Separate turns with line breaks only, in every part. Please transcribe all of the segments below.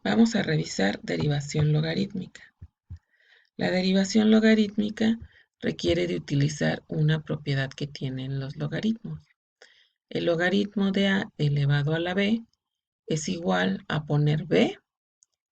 Vamos a revisar derivación logarítmica. La derivación logarítmica requiere de utilizar una propiedad que tienen los logaritmos. El logaritmo de a elevado a la b es igual a poner b,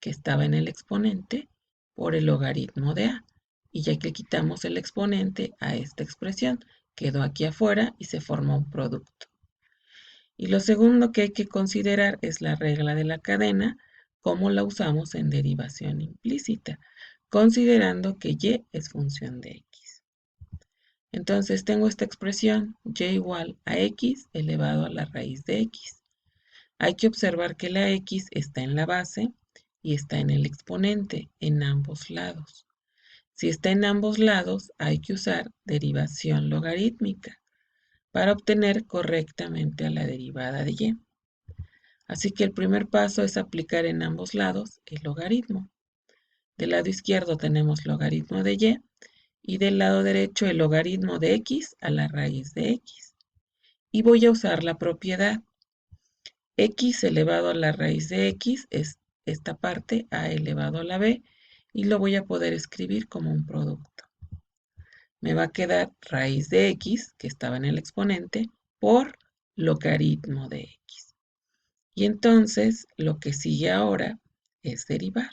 que estaba en el exponente, por el logaritmo de a. Y ya que quitamos el exponente a esta expresión, quedó aquí afuera y se forma un producto. Y lo segundo que hay que considerar es la regla de la cadena, como la usamos en derivación implícita, considerando que y es función de x. Entonces tengo esta expresión y igual a x elevado a la raíz de x. Hay que observar que la x está en la base y está en el exponente, en ambos lados. Si está en ambos lados, hay que usar derivación logarítmica para obtener correctamente a la derivada de y. Así que el primer paso es aplicar en ambos lados el logaritmo. Del lado izquierdo tenemos logaritmo de y del lado derecho el logaritmo de x a la raíz de x. Y voy a usar la propiedad. X elevado a la raíz de x es esta parte, a elevado a la b, y lo voy a poder escribir como un producto. Me va a quedar raíz de x, que estaba en el exponente, por logaritmo de x. Y entonces lo que sigue ahora es derivar.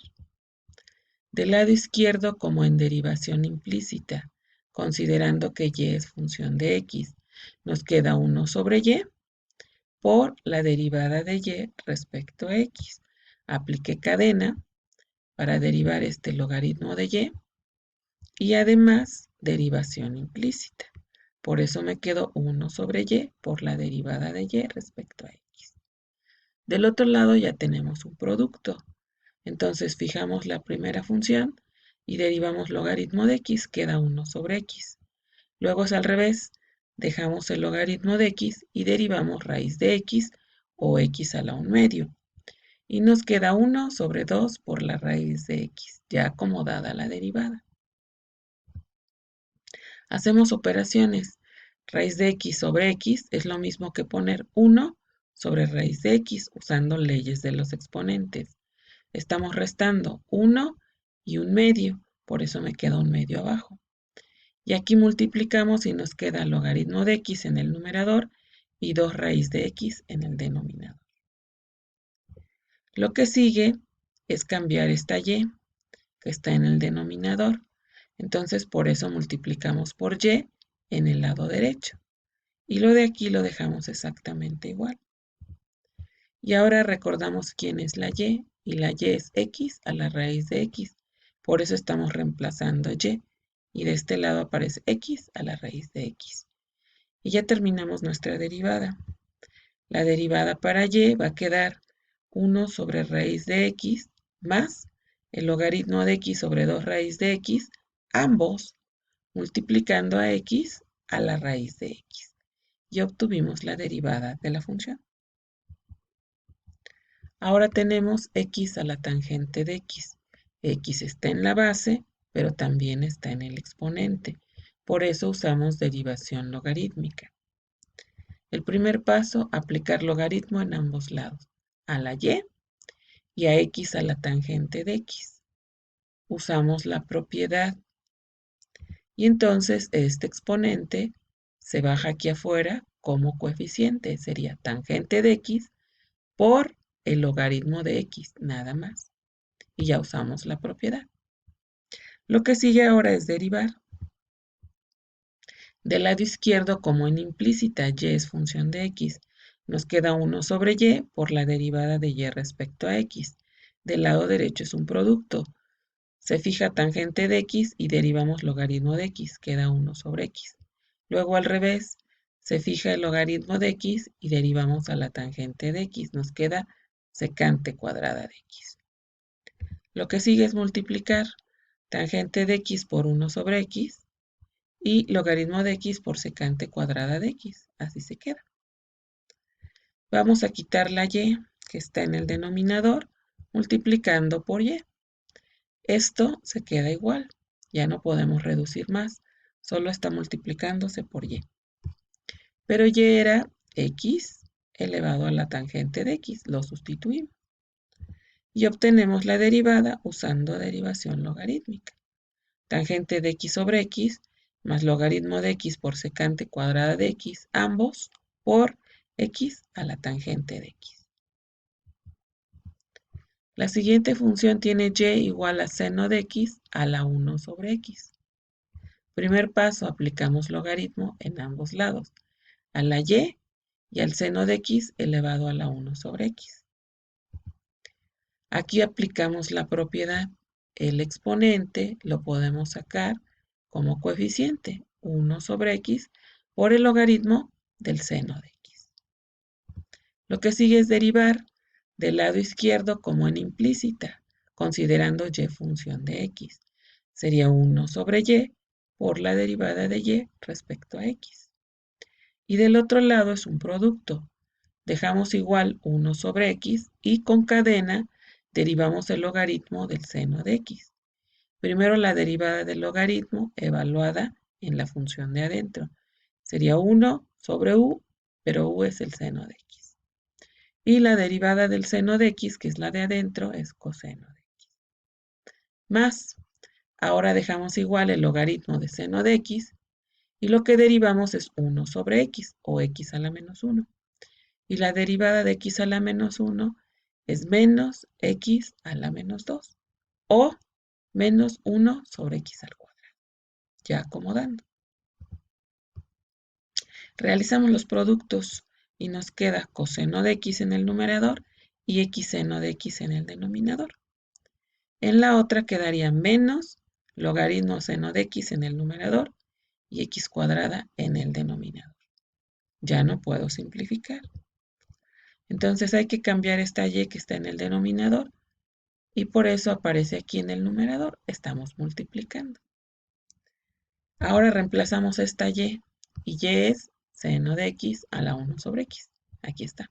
Del lado izquierdo, como en derivación implícita, considerando que y es función de x, nos queda 1 sobre y por la derivada de y respecto a x. Apliqué cadena para derivar este logaritmo de y además derivación implícita. Por eso me quedó 1 sobre y por la derivada de y respecto a x. Del otro lado ya tenemos un producto. Entonces fijamos la primera función y derivamos logaritmo de x, queda 1 sobre x. Luego es al revés, dejamos el logaritmo de x y derivamos raíz de x o x a la 1 medio. Y nos queda 1 sobre 2 por la raíz de x, ya acomodada la derivada. Hacemos operaciones. Raíz de x sobre x es lo mismo que poner 1 sobre raíz de x usando leyes de los exponentes. Estamos restando 1 y 1 medio, por eso me queda 1 medio abajo. Y aquí multiplicamos y nos queda logaritmo de x en el numerador y 2 raíz de x en el denominador. Lo que sigue es cambiar esta y que está en el denominador. Entonces por eso multiplicamos por y en el lado derecho. Y lo de aquí lo dejamos exactamente igual. Y ahora recordamos quién es la y la y es x a la raíz de x. Por eso estamos reemplazando y de este lado aparece x a la raíz de x. Y ya terminamos nuestra derivada. La derivada para y va a quedar 1 sobre raíz de x más el logaritmo de x sobre 2 raíz de x, ambos multiplicando a x a la raíz de x. Y obtuvimos la derivada de la función. Ahora tenemos x a la tangente de x. X está en la base, pero también está en el exponente. Por eso usamos derivación logarítmica. El primer paso, aplicar logaritmo en ambos lados, a la y a x a la tangente de x. Usamos la propiedad. Y entonces este exponente se baja aquí afuera como coeficiente. Sería tangente de x por el logaritmo de x, nada más. Y ya usamos la propiedad. Lo que sigue ahora es derivar. Del lado izquierdo, como en implícita y es función de x, nos queda 1 sobre y por la derivada de y respecto a x. Del lado derecho es un producto. Se fija tangente de x y derivamos logaritmo de x, queda 1 sobre x. Luego al revés, se fija el logaritmo de x y derivamos a la tangente de x, nos queda secante cuadrada de x. Lo que sigue es multiplicar tangente de x por 1 sobre x y logaritmo de x por secante cuadrada de x, así se queda. Vamos a quitar la y que está en el denominador multiplicando por y. Esto se queda igual, ya no podemos reducir más, solo está multiplicándose por y. Pero y era x elevado a la tangente de x, lo sustituimos. y obtenemos la derivada usando derivación logarítmica. Tangente de x sobre x más logaritmo de x por secante cuadrada de x, ambos por x a la tangente de x. La siguiente función tiene y igual a seno de x a la 1 sobre x. Primer paso, aplicamos logaritmo en ambos lados, a la y al seno de x elevado a la 1 sobre x. Aquí aplicamos la propiedad. El exponente lo podemos sacar como coeficiente, 1 sobre x, por el logaritmo del seno de x. Lo que sigue es derivar del lado izquierdo como en implícita, considerando y función de x. Sería 1 sobre y por la derivada de y respecto a x. Y del otro lado es un producto. Dejamos igual 1 sobre x y con cadena derivamos el logaritmo del seno de x. Primero la derivada del logaritmo evaluada en la función de adentro. Sería 1 sobre u, pero u es el seno de x. Y la derivada del seno de x, que es la de adentro, es coseno de x. Más, ahora dejamos igual el logaritmo de seno de x y lo que derivamos es 1 sobre x o x a la menos 1. Y la derivada de x a la menos 1 es menos x a la menos 2 o menos 1 sobre x al cuadrado. Ya acomodando. Realizamos los productos y nos queda coseno de x en el numerador y x seno de x en el denominador. En la otra quedaría menos logaritmo seno de x en el numerador y x cuadrada en el denominador. Ya no puedo simplificar. Entonces hay que cambiar esta y que está en el denominador y por eso aparece aquí en el numerador. Estamos multiplicando. Ahora reemplazamos esta y es seno de x a la 1 sobre x. Aquí está.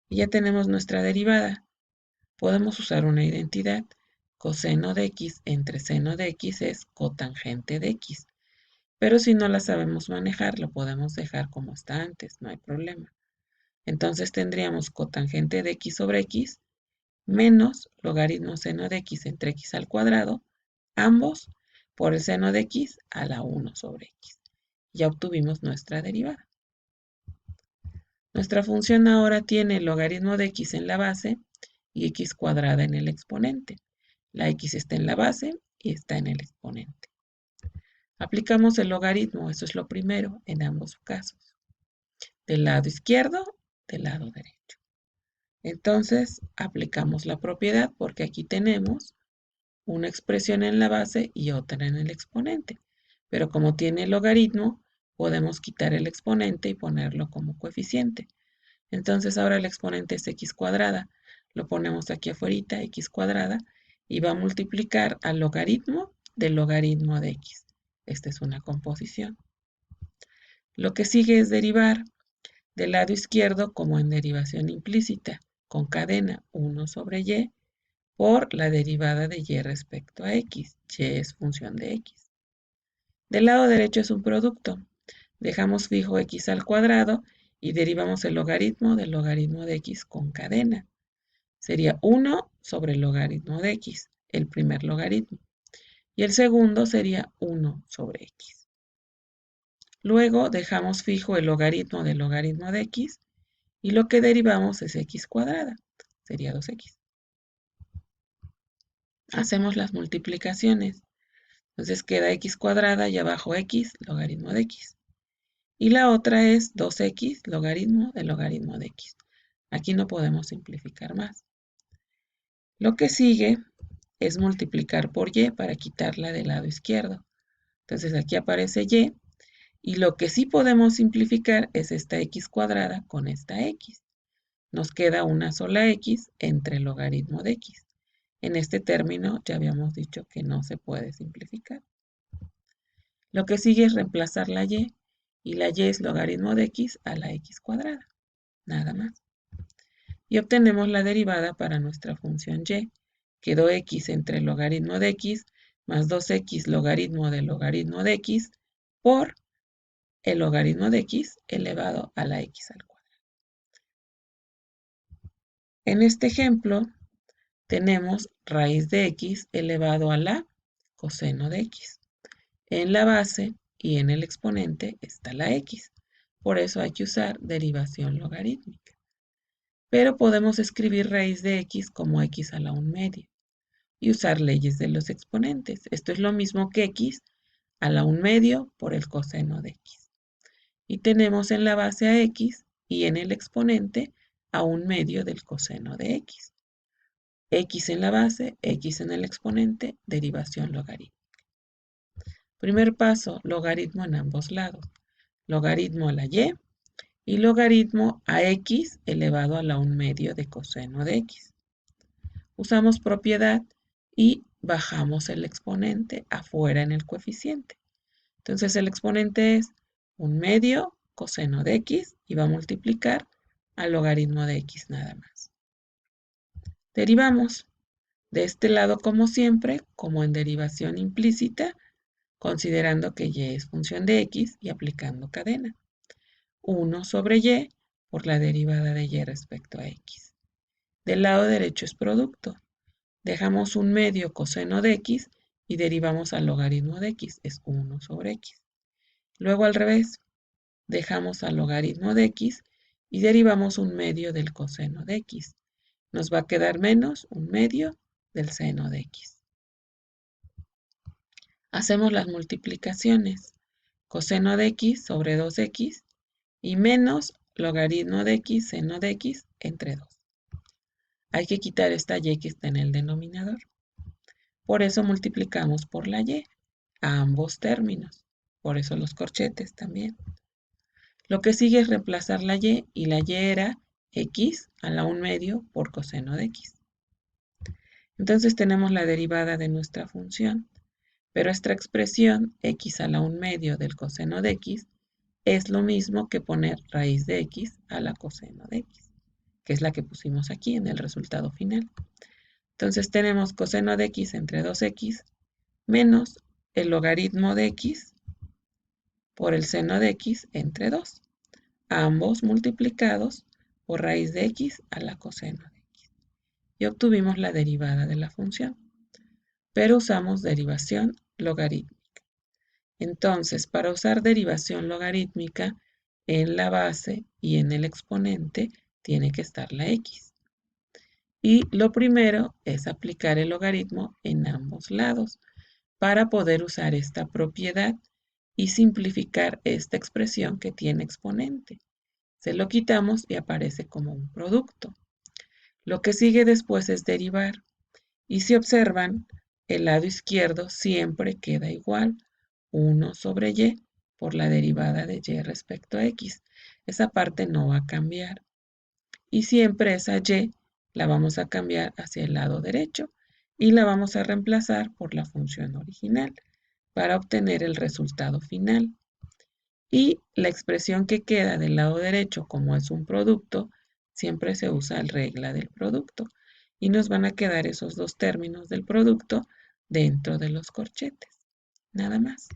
Y ya tenemos nuestra derivada. Podemos usar una identidad. Coseno de x entre seno de x es cotangente de x. Pero si no la sabemos manejar, lo podemos dejar como está antes, no hay problema. Entonces tendríamos cotangente de x sobre x menos logaritmo seno de x entre x al cuadrado, ambos por el seno de x a la 1 sobre x. Ya obtuvimos nuestra derivada. Nuestra función ahora tiene el logaritmo de x en la base y x cuadrada en el exponente. La x está en la base y está en el exponente. Aplicamos el logaritmo, eso es lo primero en ambos casos. Del lado izquierdo, del lado derecho. Entonces, aplicamos la propiedad porque aquí tenemos una expresión en la base y otra en el exponente. Pero como tiene logaritmo, podemos quitar el exponente y ponerlo como coeficiente. Entonces ahora el exponente es x cuadrada. Lo ponemos aquí afuera, x cuadrada, y va a multiplicar al logaritmo del logaritmo de x. Esta es una composición. Lo que sigue es derivar del lado izquierdo como en derivación implícita, con cadena 1 sobre y por la derivada de y respecto a x. Y es función de x. Del lado derecho es un producto. Dejamos fijo x al cuadrado y derivamos el logaritmo del logaritmo de x con cadena. Sería 1 sobre el logaritmo de x, el primer logaritmo. Y el segundo sería 1 sobre x. Luego dejamos fijo el logaritmo del logaritmo de x y lo que derivamos es x cuadrada. Sería 2x. Hacemos las multiplicaciones. Entonces queda x cuadrada y abajo x, logaritmo de x. Y la otra es 2x, logaritmo del logaritmo de x. Aquí no podemos simplificar más. Lo que sigue es multiplicar por y para quitarla del lado izquierdo. Entonces aquí aparece y lo que sí podemos simplificar es esta x cuadrada con esta x. Nos queda una sola x entre el logaritmo de x. En este término ya habíamos dicho que no se puede simplificar. Lo que sigue es reemplazar la y la y es logaritmo de x a la x cuadrada. Nada más. Y obtenemos la derivada para nuestra función y. Quedó x entre el logaritmo de x más 2x logaritmo del logaritmo de x por el logaritmo de x elevado a la x al cuadrado. En este ejemplo, tenemos raíz de x elevado a la coseno de x. En la base y en el exponente está la x. Por eso hay que usar derivación logarítmica. Pero podemos escribir raíz de x como x a la 1/2 y usar leyes de los exponentes. Esto es lo mismo que x a la 1/2 por el coseno de x. Y tenemos en la base a x y en el exponente a 1/2 del coseno de x. X en la base, x en el exponente, derivación logarítmica. Primer paso, logaritmo en ambos lados. Logaritmo a la y logaritmo a x elevado a la 1/2 de coseno de x. Usamos propiedad y bajamos el exponente afuera en el coeficiente. Entonces el exponente es 1/2 coseno de x y va a multiplicar al logaritmo de x nada más. Derivamos de este lado como siempre, como en derivación implícita, considerando que y es función de x y aplicando cadena. 1 sobre y por la derivada de y respecto a x. Del lado derecho es producto. Dejamos 1/2 coseno de x y derivamos al logaritmo de x, es 1 sobre x. Luego al revés, dejamos al logaritmo de x y derivamos 1/2 del coseno de x. Nos va a quedar menos 1/2 del seno de x. Hacemos las multiplicaciones. Coseno de x sobre 2x y menos logaritmo de x seno de x entre 2. Hay que quitar esta y que está en el denominador. Por eso multiplicamos por la y a ambos términos. Por eso los corchetes también. Lo que sigue es reemplazar la y la y era x a la 1/2 por coseno de x. Entonces tenemos la derivada de nuestra función, pero esta expresión x a la 1/2 del coseno de x es lo mismo que poner raíz de x a la coseno de x, que es la que pusimos aquí en el resultado final. Entonces tenemos coseno de x entre 2x menos el logaritmo de x por el seno de x entre 2, ambos multiplicados por raíz de x a la coseno de x. Y obtuvimos la derivada de la función, pero usamos derivación logarítmica. Entonces, para usar derivación logarítmica, en la base y en el exponente tiene que estar la x. Y lo primero es aplicar el logaritmo en ambos lados para poder usar esta propiedad y simplificar esta expresión que tiene exponente. Se lo quitamos y aparece como un producto. Lo que sigue después es derivar. Y si observan, el lado izquierdo siempre queda igual. 1 sobre y por la derivada de y respecto a x. Esa parte no va a cambiar. Y siempre esa y la vamos a cambiar hacia el lado derecho y la vamos a reemplazar por la función original para obtener el resultado final. Y la expresión que queda del lado derecho, como es un producto, siempre se usa la regla del producto. Y nos van a quedar esos dos términos del producto dentro de los corchetes. Nada más.